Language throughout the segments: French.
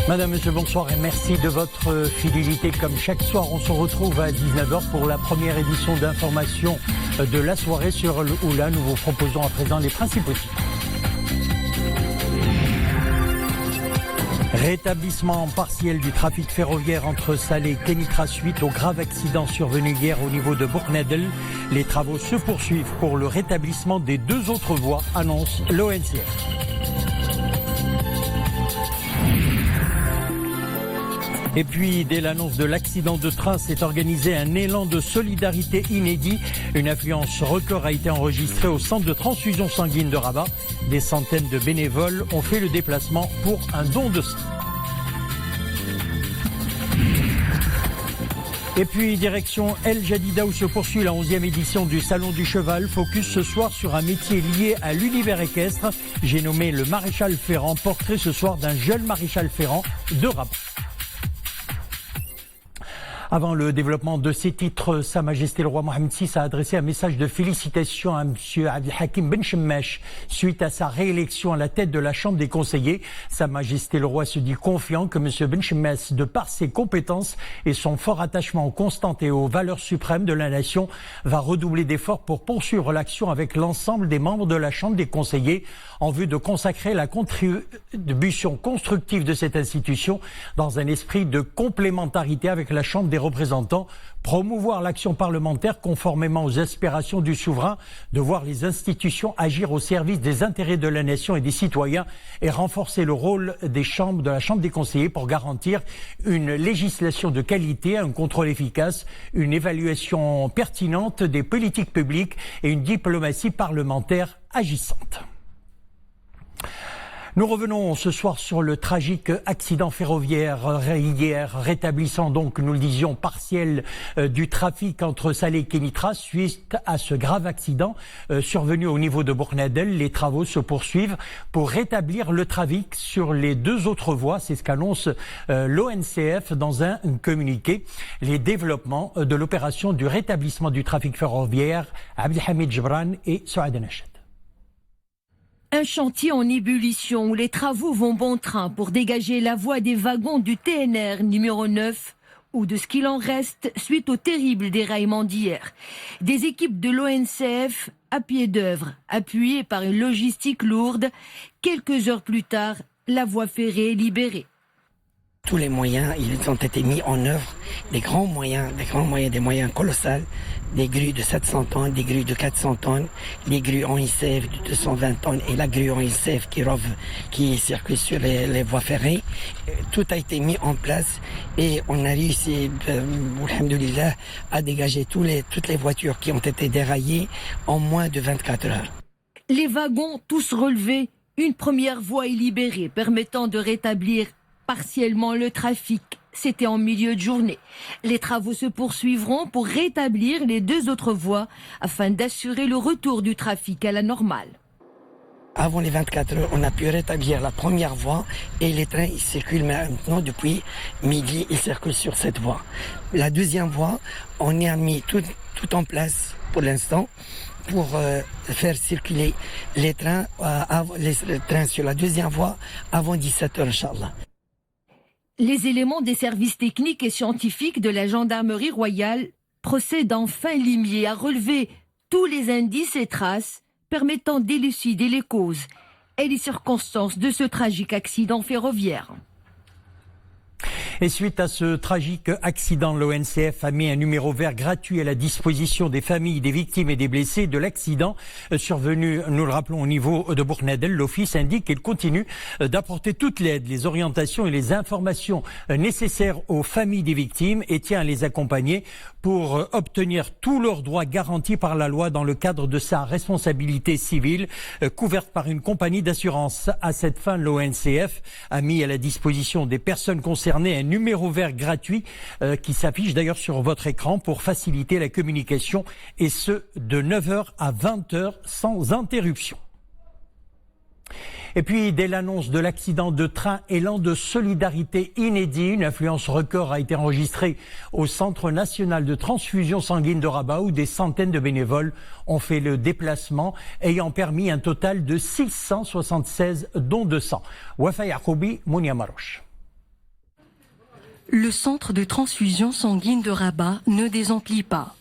Madame, monsieur, bonsoir et merci de votre fidélité. Comme chaque soir, on se retrouve à 19h pour la première édition d'information de la soirée sur le Oula. Nous vous proposons à présent les principaux titres. Rétablissement partiel du trafic ferroviaire entre Salé et Kenitra suite au grave accident survenu hier au niveau de Bournedel. Les travaux se poursuivent pour le rétablissement des deux autres voies, annonce l'ONCF. Et puis, dès l'annonce de l'accident de train, s'est organisé un élan de solidarité inédit. Une affluence record a été enregistrée au centre de transfusion sanguine de Rabat. Des centaines de bénévoles ont fait le déplacement pour un don de sang. Et puis, direction El Jadida où se poursuit la 11e édition du Salon du Cheval. Focus ce soir sur un métier lié à l'univers équestre. J'ai nommé le maréchal Ferrand. Portrait ce soir d'un jeune maréchal Ferrand de Rabat. Avant le développement de ces titres, Sa Majesté le roi Mohamed VI a adressé un message de félicitations à M. Abdelhakim Ben Chemmeche suite à sa réélection à la tête de la Chambre des conseillers. Sa Majesté le roi se dit confiant que M. Ben Chemmeche, de par ses compétences et son fort attachement aux constantes et aux valeurs suprêmes de la nation, va redoubler d'efforts pour poursuivre l'action avec l'ensemble des membres de la Chambre des conseillers en vue de consacrer la contribution constructive de cette institution dans un esprit de complémentarité avec la Chambre des représentants, promouvoir l'action parlementaire conformément aux aspirations du souverain, de voir les institutions agir au service des intérêts de la nation et des citoyens et renforcer le rôle des chambres, de la Chambre des conseillers pour garantir une législation de qualité, un contrôle efficace, une évaluation pertinente des politiques publiques et une diplomatie parlementaire agissante. Nous revenons ce soir sur le tragique accident ferroviaire hier, rétablissant donc, nous le disions, partiel du trafic entre Salé et Kenitra suite à ce grave accident survenu au niveau de Bournedel. Les travaux se poursuivent pour rétablir le trafic sur les deux autres voies. C'est ce qu'annonce l'ONCF dans un communiqué. Les développements de l'opération du rétablissement du trafic ferroviaire, Abdelhamid Jebran et Souad Nached. Un chantier en ébullition où les travaux vont bon train pour dégager la voie des wagons du TNR numéro 9 ou de ce qu'il en reste suite au terrible déraillement d'hier. Des équipes de l'ONCF à pied d'œuvre, appuyées par une logistique lourde. Quelques heures plus tard, la voie ferrée est libérée. Tous les moyens, ils ont été mis en œuvre, des moyens colossaux, des grues de 700 tonnes, des grues de 400 tonnes, les grues en ICF de 220 tonnes et la grue en ICF qui circule sur les voies ferrées. Tout a été mis en place et on a réussi, alhamdoulilah, à dégager toutes les voitures qui ont été déraillées en moins de 24 heures. Les wagons tous relevés, une première voie est libérée permettant de rétablir partiellement le trafic. C'était en milieu de journée. Les travaux se poursuivront pour rétablir les deux autres voies afin d'assurer le retour du trafic à la normale. Avant les 24 heures, on a pu rétablir la première voie et les trains ils circulent maintenant depuis midi, ils circulent sur cette voie. La deuxième voie, on y a mis tout en place pour l'instant pour faire circuler les trains sur la deuxième voie avant 17 heures, Inch'Allah. Les éléments des services techniques et scientifiques de la gendarmerie royale procèdent en fin limier à relever tous les indices et traces permettant d'élucider les causes et les circonstances de ce tragique accident ferroviaire. Et suite à ce tragique accident, l'ONCF a mis un numéro vert gratuit à la disposition des familles des victimes et des blessés de l'accident survenu, nous le rappelons, au niveau de Bournedel. L'Office indique qu'il continue d'apporter toute l'aide, les orientations et les informations nécessaires aux familles des victimes et tient à les accompagner pour obtenir tous leurs droits garantis par la loi dans le cadre de sa responsabilité civile couverte par une compagnie d'assurance. À cette fin, l'ONCF a mis à la disposition des personnes concernées un numéro vert gratuit qui s'affiche d'ailleurs sur votre écran pour faciliter la communication et ce de 9h à 20h sans interruption. Et puis, dès l'annonce de l'accident de train, élan de solidarité inédit, une affluence record a été enregistrée au Centre national de transfusion sanguine de Rabat où des centaines de bénévoles ont fait le déplacement, ayant permis un total de 676 dons de sang. Wafa Yacoubi, Mounia Marouche. Le centre de transfusion sanguine de Rabat ne désemplit pas.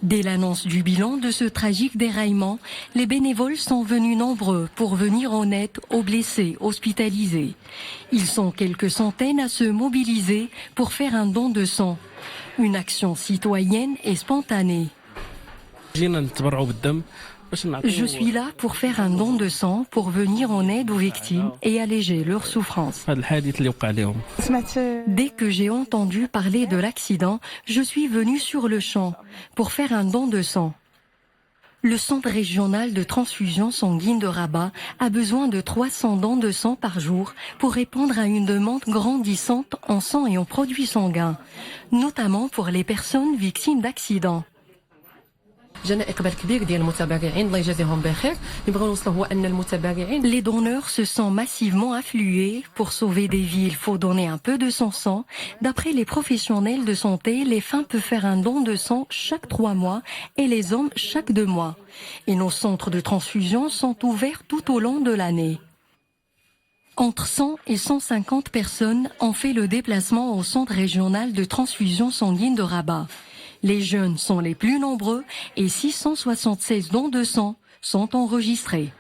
Dès l'annonce du bilan de ce tragique déraillement, les bénévoles sont venus nombreux pour venir en aide aux blessés hospitalisés. Ils sont quelques centaines à se mobiliser pour faire un don de sang. Une action citoyenne et spontanée. Je suis là pour faire un don de sang, pour venir en aide aux victimes et alléger leur souffrance. Dès que j'ai entendu parler de l'accident, je suis venue sur le champ pour faire un don de sang. Le centre régional de transfusion sanguine de Rabat a besoin de 300 dons de sang par jour pour répondre à une demande grandissante en sang et en produits sanguins, notamment pour les personnes victimes d'accidents. Les donneurs se sont massivement afflués. Pour sauver des vies, il faut donner un peu de son sang. D'après les professionnels de santé, les femmes peuvent faire un don de sang chaque 3 mois et les hommes chaque 2 mois. Et nos centres de transfusion sont ouverts tout au long de l'année. Entre 100 et 150 personnes ont fait le déplacement au centre régional de transfusion sanguine de Rabat. Les jeunes sont les plus nombreux et 676 dons de sang sont enregistrés.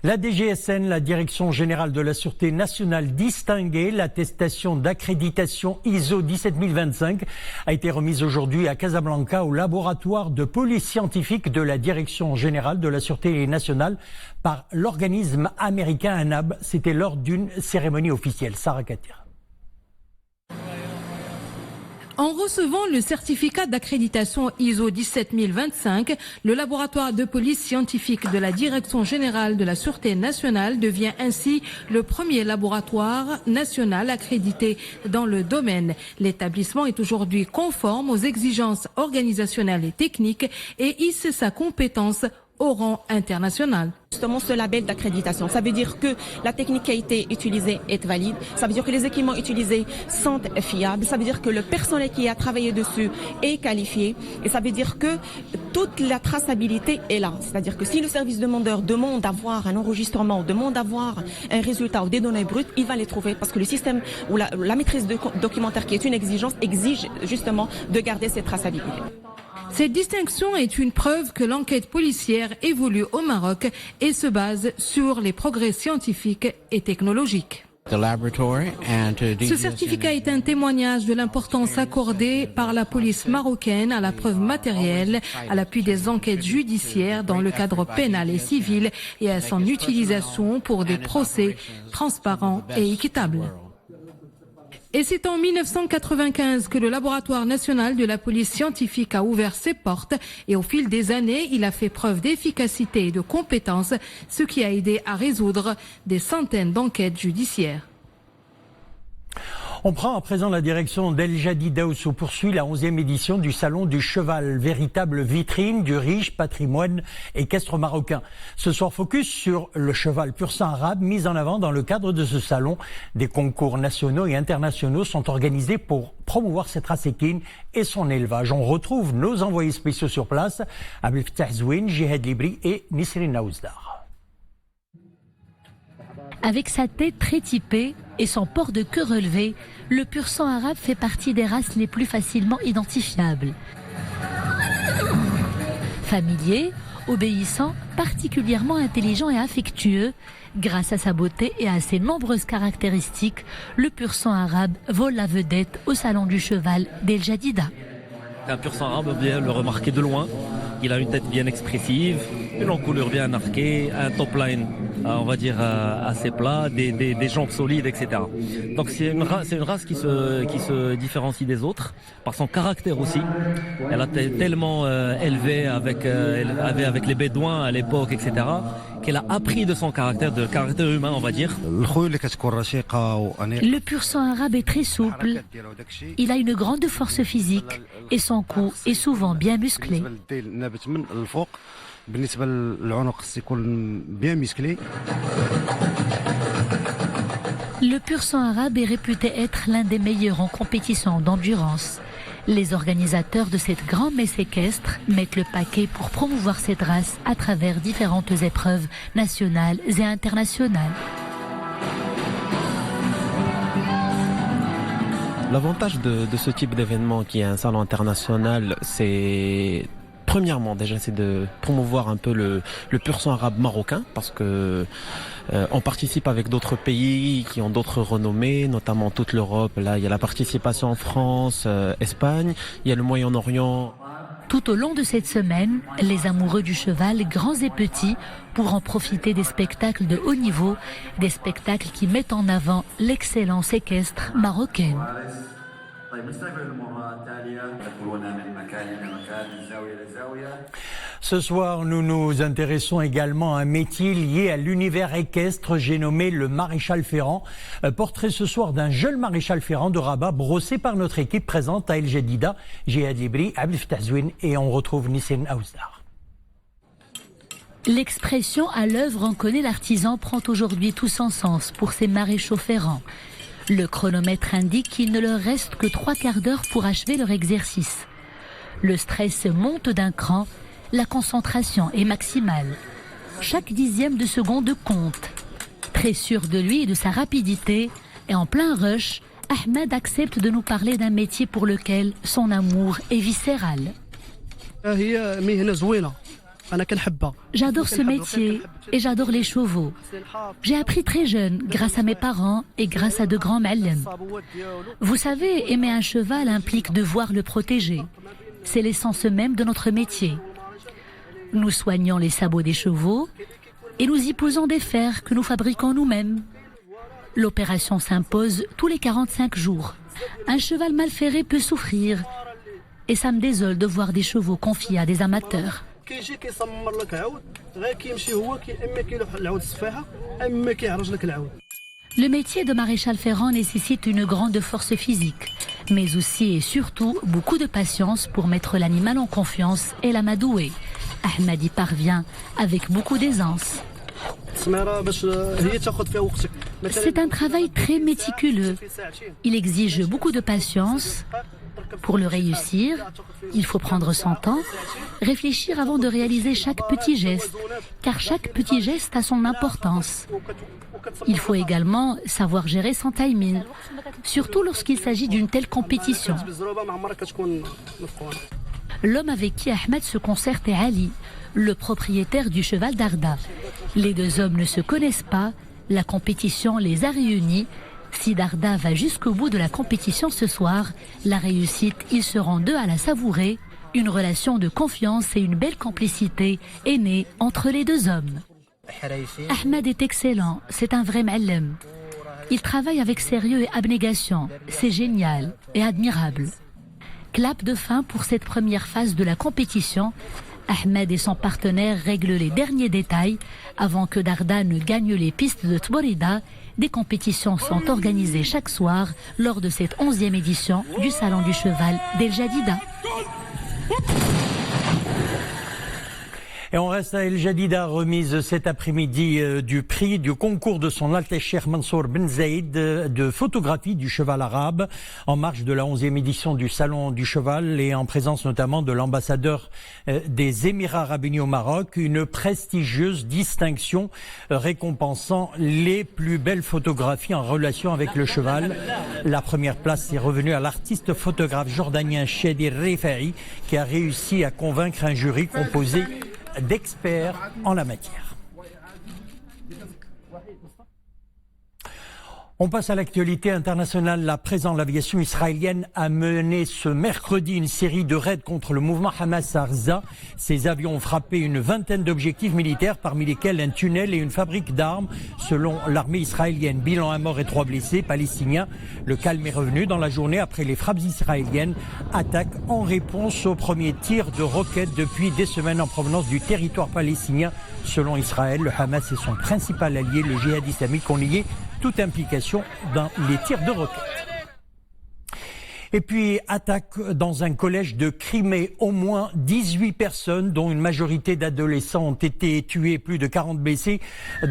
La DGSN, la Direction Générale de la Sûreté Nationale, distinguée. L'attestation d'accréditation ISO 17025 a été remise aujourd'hui à Casablanca au laboratoire de police scientifique de la Direction Générale de la Sûreté Nationale par l'organisme américain ANAB. C'était lors d'une cérémonie officielle. Sarah Katia. En recevant le certificat d'accréditation ISO 17025, le laboratoire de police scientifique de la Direction générale de la Sûreté nationale devient ainsi le premier laboratoire national accrédité dans le domaine. L'établissement est aujourd'hui conforme aux exigences organisationnelles et techniques et hisse sa compétence au rang international. Justement, ce label d'accréditation, ça veut dire que la technique qui a été utilisée est valide, ça veut dire que les équipements utilisés sont fiables, ça veut dire que le personnel qui a travaillé dessus est qualifié et ça veut dire que toute la traçabilité est là. C'est-à-dire que si le service demandeur demande d'avoir un enregistrement, demande d'avoir un résultat ou des données brutes, il va les trouver parce que le système ou la maîtrise documentaire qui est une exigence exige justement de garder cette traçabilité. Cette distinction est une preuve que l'enquête policière évolue au Maroc et se base sur les progrès scientifiques et technologiques. Ce certificat est un témoignage de l'importance accordée par la police marocaine à la preuve matérielle, à l'appui des enquêtes judiciaires dans le cadre pénal et civil et à son utilisation pour des procès transparents et équitables. Et c'est en 1995 que le laboratoire national de la police scientifique a ouvert ses portes et au fil des années, il a fait preuve d'efficacité et de compétence, ce qui a aidé à résoudre des centaines d'enquêtes judiciaires. On prend à présent la direction d'El Jadida où se poursuit la 11e édition du Salon du Cheval, véritable vitrine du riche patrimoine équestre marocain. Ce soir, focus sur le cheval pur sang arabe mis en avant dans le cadre de ce salon. Des concours nationaux et internationaux sont organisés pour promouvoir cette race équine et son élevage. On retrouve nos envoyés spéciaux sur place, Abdel Fattah Zouine, Jihad Libri et Nisrine Naouzdar. Avec sa tête très typée et son port de queue relevé, le pur sang arabe fait partie des races les plus facilement identifiables. Familier, obéissant, particulièrement intelligent et affectueux, grâce à sa beauté et à ses nombreuses caractéristiques, le pur sang arabe vole la vedette au salon du cheval d'El Jadida. Un pur sang arabe, bien le remarquer de loin. Il a une tête bien expressive, une encoulure bien marquée, un top line, on va dire, assez plat, des jambes solides, etc. Donc c'est une race qui se différencie des autres par son caractère aussi. Elle a tellement élevé avec les Bédouins à l'époque, etc., qu'elle a appris de son caractère humain, on va dire. Le pur sang arabe est très souple. Il a une grande force physique et son cou est souvent bien musclé. Le pur sang arabe est réputé être l'un des meilleurs en compétition d'endurance. Les organisateurs de cette grande messe équestre mettent le paquet pour promouvoir cette race à travers différentes épreuves nationales et internationales. L'avantage de ce type d'événement qui est un salon international, c'est premièrement déjà c'est de promouvoir un peu le pur sang arabe marocain parce que on participe avec d'autres pays qui ont d'autres renommées, notamment toute l'Europe. Là, il y a la participation en France, Espagne, il y a le Moyen-Orient. Tout au long de cette semaine, les amoureux du cheval, grands et petits, pourront profiter des spectacles de haut niveau, des spectacles qui mettent en avant l'excellence équestre marocaine. Ce soir, nous nous intéressons également à un métier lié à l'univers équestre, j'ai nommé le maréchal ferrant. Portrait ce soir d'un jeune maréchal ferrant de Rabat, brossé par notre équipe présente à El Jadida, Jihad Libri, Abdel Fattah Zouine, et on retrouve Nissin Aouzdar. L'expression à l'œuvre en connaît l'artisan prend aujourd'hui tout son sens pour ces maréchaux ferrants. Le chronomètre indique qu'il ne leur reste que 3/4 d'heure pour achever leur exercice. Le stress monte d'un cran, la concentration est maximale. Chaque dixième de seconde compte. Très sûr de lui et de sa rapidité, et en plein rush, Ahmed accepte de nous parler d'un métier pour lequel son amour est viscéral. J'adore ce métier et j'adore les chevaux. J'ai appris très jeune grâce à mes parents et grâce à de grands ma'allim. Vous savez, aimer un cheval implique devoir le protéger. C'est l'essence même de notre métier. Nous soignons les sabots des chevaux et nous y posons des fers que nous fabriquons nous-mêmes. L'opération s'impose tous les 45 jours. Un cheval mal ferré peut souffrir et ça me désole de voir des chevaux confiés à des amateurs. Le métier de maréchal ferrant nécessite une grande force physique, mais aussi et surtout beaucoup de patience pour mettre l'animal en confiance et l'amadouer. Ahmed y parvient avec beaucoup d'aisance. C'est un travail très méticuleux. Il exige beaucoup de patience. Pour le réussir, il faut prendre son temps, réfléchir avant de réaliser chaque petit geste, car chaque petit geste a son importance. Il faut également savoir gérer son timing, surtout lorsqu'il s'agit d'une telle compétition. L'homme avec qui Ahmed se concerte est Ali, le propriétaire du cheval d'Arda. Les deux hommes ne se connaissent pas, la compétition les a réunis. Si Darda va jusqu'au bout de la compétition ce soir, la réussite, ils seront deux à la savourer. Une relation de confiance et une belle complicité est née entre les deux hommes. Ahmed est excellent, c'est un vrai ma'allim. Il travaille avec sérieux et abnégation, c'est génial et admirable. Clap de fin pour cette première phase de la compétition. Ahmed et son partenaire règlent les derniers détails avant que Darda ne gagne les pistes de Tborida. Des compétitions sont organisées chaque soir lors de cette 11e édition du Salon du Cheval d'El Jadida. Et on reste à El Jadida, remise cet après-midi du prix du concours de son Altesse Cheikh Mansour Ben Zaïd de photographie du cheval arabe en marge de la 11e édition du Salon du Cheval et en présence notamment de l'ambassadeur des Émirats Arabes Unis au Maroc, une prestigieuse distinction récompensant les plus belles photographies en relation avec le cheval. La première place est revenue à l'artiste photographe jordanien Chedi Rifaï qui a réussi à convaincre un jury composé d'experts en la matière. On passe à l'actualité internationale. La présence de l'aviation israélienne a mené ce mercredi une série de raids contre le mouvement Hamas à Gaza. Ces avions ont frappé une vingtaine d'objectifs militaires, parmi lesquels un tunnel et une fabrique d'armes, selon l'armée israélienne. Bilan, un mort et 3 blessés palestiniens. Le calme est revenu dans la journée après les frappes israéliennes. Attaque en réponse aux premiers tirs de roquettes depuis des semaines en provenance du territoire palestinien. Selon Israël, le Hamas et son principal allié, le djihad islamique, ont nié toute implication dans les tirs de roquettes. Et puis, attaque dans un collège de Crimée. Au moins 18 personnes, dont une majorité d'adolescents, ont été tués, plus de 40 blessés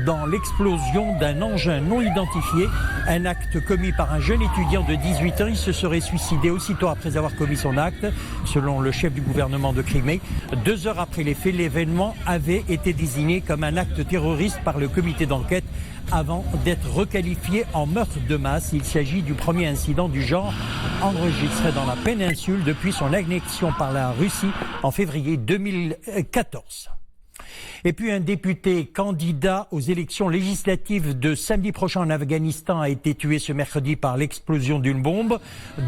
dans l'explosion d'un engin non identifié. Un acte commis par un jeune étudiant de 18 ans. Il se serait suicidé aussitôt après avoir commis son acte, selon le chef du gouvernement de Crimée. 2 heures après les faits, l'événement avait été désigné comme un acte terroriste par le comité d'enquête avant d'être requalifié en meurtre de masse. Il s'agit du premier incident du genre enregistré dans la péninsule depuis son annexion par la Russie en février 2014. Et puis un député candidat aux élections législatives de samedi prochain en Afghanistan a été tué ce mercredi par l'explosion d'une bombe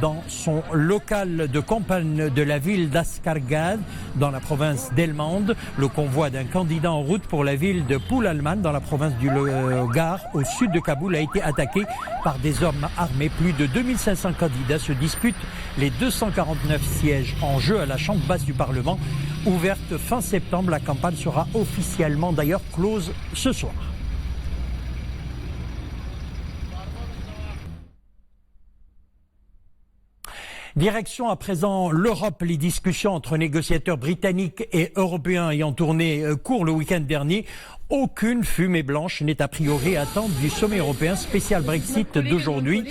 dans son local de campagne de la ville d'Askargad, dans la province d'Helmand. Le convoi d'un candidat en route pour la ville de Poulalman, dans la province du Logar, au sud de Kaboul, a été attaqué par des hommes armés. Plus de 2500 candidats se disputent les 249 sièges en jeu à la Chambre basse du Parlement. Ouverte fin septembre, la campagne sera officiellement d'ailleurs close ce soir. Direction à présent l'Europe. Les discussions entre négociateurs britanniques et européens ayant tourné court le week-end dernier. Aucune fumée blanche n'est a priori à attendre du sommet européen spécial Brexit d'aujourd'hui,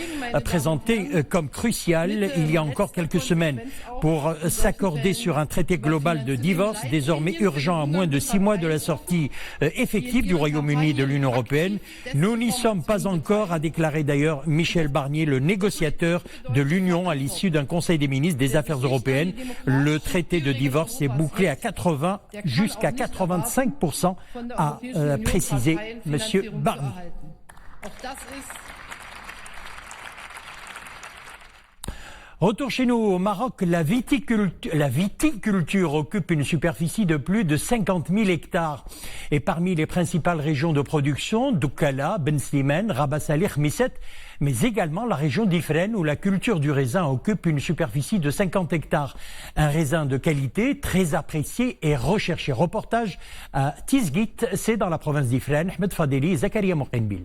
présenté comme crucial il y a encore quelques semaines pour s'accorder sur un traité global de divorce, désormais urgent à moins de 6 mois de la sortie effective du Royaume-Uni de l'Union européenne. Nous n'y sommes pas encore, a déclaré d'ailleurs Michel Barnier, le négociateur de l'Union, à l'issue d'un Conseil des ministres des Affaires européennes. Le traité de divorce est bouclé à 80 jusqu'à 85%, a précisé M. Barnier. Retour chez nous au Maroc, la viticulture occupe une superficie de plus de 50 000 hectares. Et parmi les principales régions de production, Doukala, Ben Slimane, Rabat Salih, Misset, mais également la région d'Ifrane où la culture du raisin occupe une superficie de 50 hectares. Un raisin de qualité très apprécié et recherché. Reportage à Tizgit, c'est dans la province d'Ifrane. Ahmed Fadeli et Zakaria Moukhenbil.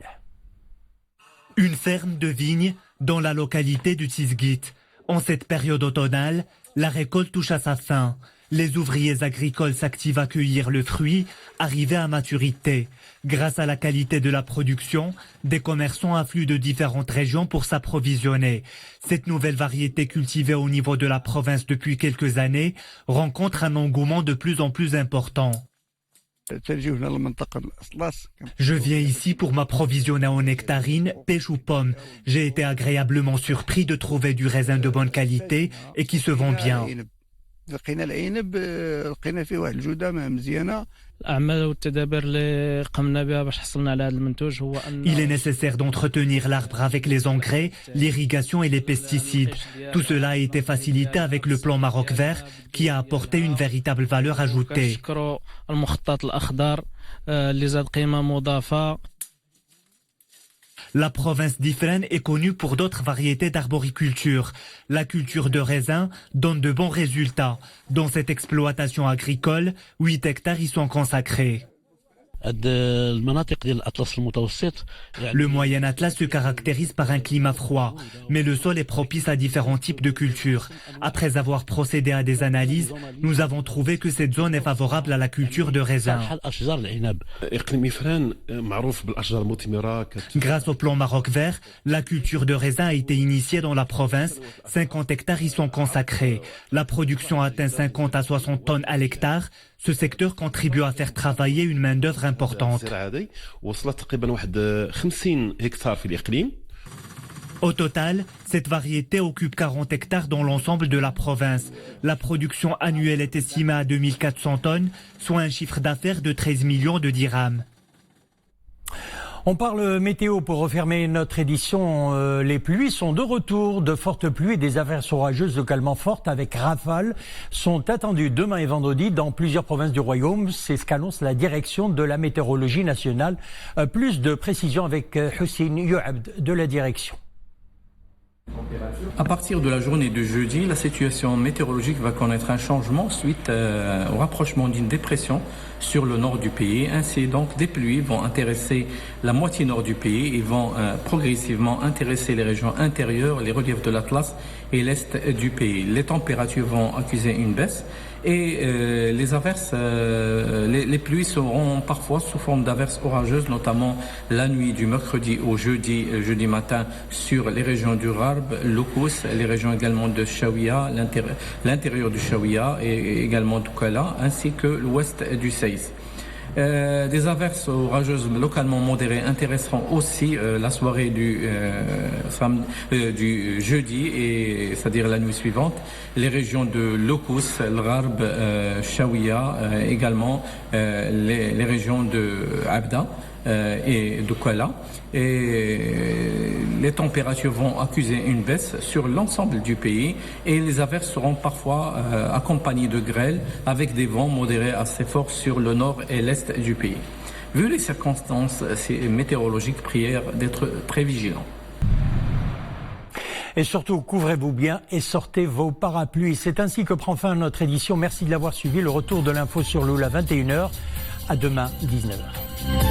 Une ferme de vignes dans la localité de Tizgit. En cette période automnale, la récolte touche à sa fin. Les ouvriers agricoles s'activent à cueillir le fruit arrivé à maturité. Grâce à la qualité de la production, des commerçants affluent de différentes régions pour s'approvisionner. Cette nouvelle variété cultivée au niveau de la province depuis quelques années rencontre un engouement de plus en plus important. Je viens ici pour m'approvisionner en nectarines, pêche ou pommes. J'ai été agréablement surpris de trouver du raisin de bonne qualité et qui se vend bien. Il est nécessaire d'entretenir l'arbre avec les engrais, l'irrigation et les pesticides. Tout cela a été facilité avec le plan Maroc Vert qui a apporté une véritable valeur ajoutée. La province d'Ifrane est connue pour d'autres variétés d'arboriculture. La culture de raisin donne de bons résultats. Dans cette exploitation agricole, 8 hectares y sont consacrés. Le Moyen Atlas se caractérise par un climat froid, mais le sol est propice à différents types de cultures. Après avoir procédé à des analyses, nous avons trouvé que cette zone est favorable à la culture de raisin. Grâce au plan Maroc Vert, la culture de raisin a été initiée dans la province. 50 hectares y sont consacrés. La production atteint 50 à 60 tonnes à l'hectare. Ce secteur contribue à faire travailler une main-d'œuvre importante. Au total, cette variété occupe 40 hectares dans l'ensemble de la province. La production annuelle est estimée à 2400 tonnes, soit un chiffre d'affaires de 13 millions de dirhams. On parle météo pour refermer notre édition. Les pluies sont de retour. De fortes pluies et des averses orageuses localement fortes avec rafales sont attendues demain et vendredi dans plusieurs provinces du royaume. C'est ce qu'annonce la direction de la météorologie nationale. Plus de précisions avec Hussein Youabd de la direction. À partir de la journée de jeudi, la situation météorologique va connaître un changement suite au rapprochement d'une dépression sur le nord du pays. Ainsi, donc, des pluies vont intéresser la moitié nord du pays et vont progressivement intéresser les régions intérieures, les reliefs de l'Atlas et l'est du pays. Les températures vont accuser une baisse et les averses, les pluies seront parfois sous forme d'averses orageuses, notamment la nuit du mercredi au jeudi matin sur les régions du Gharb, Loukous, les régions également de Chaouia, l'intérieur du Chaouia et également d'Oukala, ainsi que l'ouest du Seïs. Des averses orageuses localement modérées intéresseront aussi la soirée du jeudi, c'est-à-dire la nuit suivante, les régions de Loukous, le Gharb, Chaouia, également les régions de Abda et de Kuala. Et les températures vont accuser une baisse sur l'ensemble du pays et les averses seront parfois accompagnées de grêle avec des vents modérés assez forts sur le nord et l'est du pays. Vu les circonstances météorologiques, prière d'être très vigilants. Et surtout, couvrez-vous bien et sortez vos parapluies. C'est ainsi que prend fin notre édition. Merci de l'avoir suivi. Le retour de l'info sur l'eau à 21h. À demain, 19h.